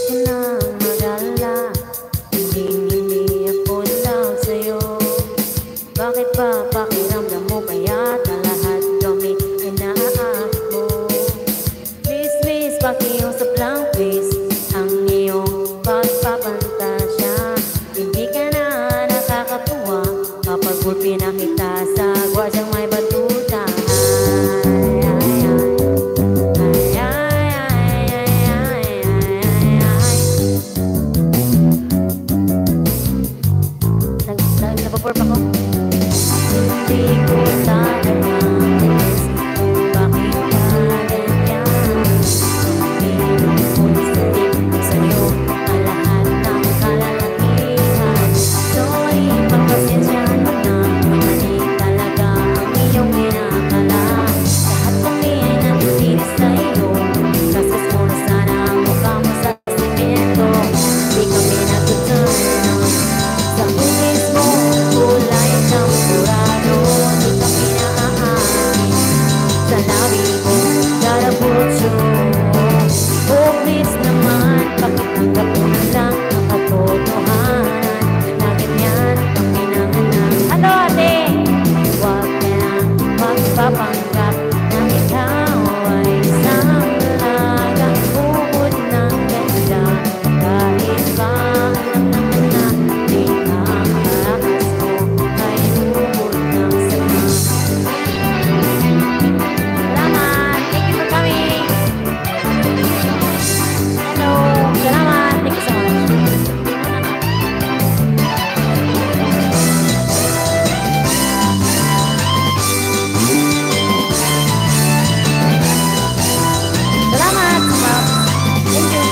ka nang mag-alala, hindi ako tawag sa'yo. Bakit ba pakiramdam mo kaya't ang lahat kami ay naaakit mo? Please, please, pakiusap lang please ang iyong pagpapantasya. Hindi ka na nakakatuwa kapag bulpi na kita sa gwardyang may batuta. Napapurp ako. Hindi ko sana matiis kung bakit ka ganyan. Pinupulitin sa'yo ang lahat ng kalalakihan. Sorry, pagpasensyahan mo na, mali talaga ang iyong ginakala. Lahat kami ay natitiis sa'yo, kaskas mo na sana ang mukha mo sa simento. Di kami natutunan sa umis mo, kulay ng murado. Di kami naaamin sa labi ko, darabutso. Oh please naman, pakitanggap mo na lang ang katotohanan na ganyan ang pinanganak. Ano ate? Huwag ka nang magpapanggap na ikaw ay isang alagang bukod ng ganda. Kahit ba alam naman na di ang lakas mo ay bukod ng sama. Salamat! Thank you for coming! Hello! Salamat! Thank you so much! Salamat! Thank you!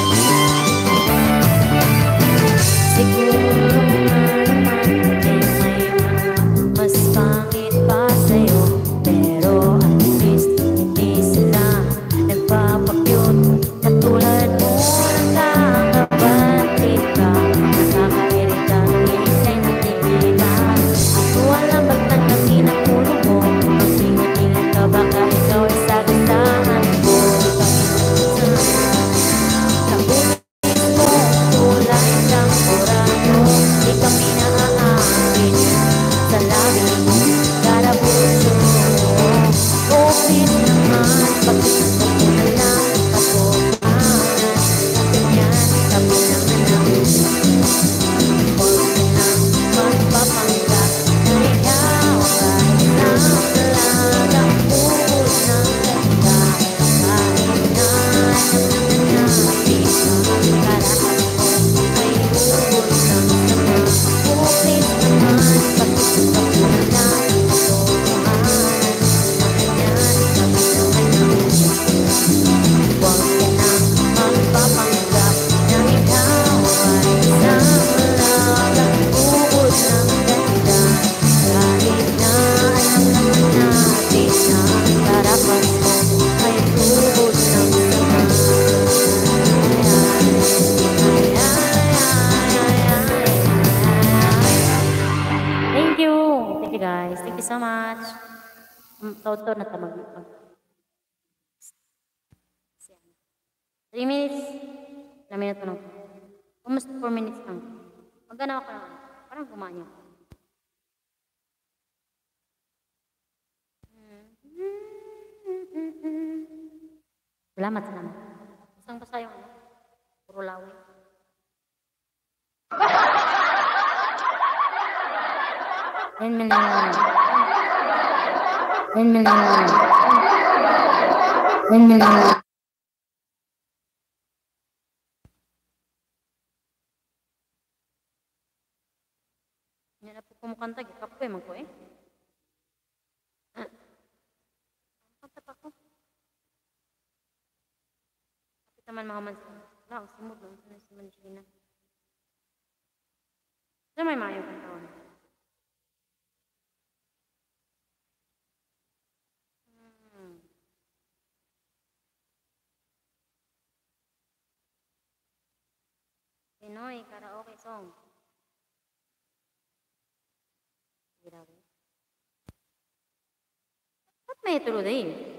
Siguro naman may mas pangit pa sa'yo, pero at least hindi sila nagpapakyut. Katulad mo nakakabatid ka, nakakairita ng isay na tigila. At walang pagtanggatin ang ulo mo, mag-ingat-ingat ka baka ikaw ay sagasaan ko. Sa ulo mo, kulay ng murado. Di kami naaamin sa labi mo, darabutso. Oh please naman, pakiusap mo na lang ang katotohanan na ganyan kami nanganak. Huwag ka nang magpapanggap na ikaw ay isang alagang bukod ng ganda. Kahit na alam naman na di ang karapat mo ay bukod ng sama. Oh please naman, pakiusap mo na lang ang katotohanan na ganyan kami nanganak. Huwag ka nang magpapanggap na ikaw ay isang alagang bukod ng ganda. Kahit na alam naman natin na ang karapat mo ay bukod ng sama. Thank you! Thank you guys. Thank you so much. Taod na tamag. 3 minutes. Ilang minuto lang. Almost 4 minutes lang. Magana ako lang. Parang kumain ako. Salamat, salamat. Basang basa yung ano? Puro lawi. $10 million. $10 million. $10 million. Yan na po kumukanta, gikapoy man ko eh. Kanta pa ko. Kapit naman mga mansa. Wala, ang simod lang. Sana si Manjina. Saan may mga yung kantawan? Pinoy karaoke song. Grabe. Ba't may tulo din?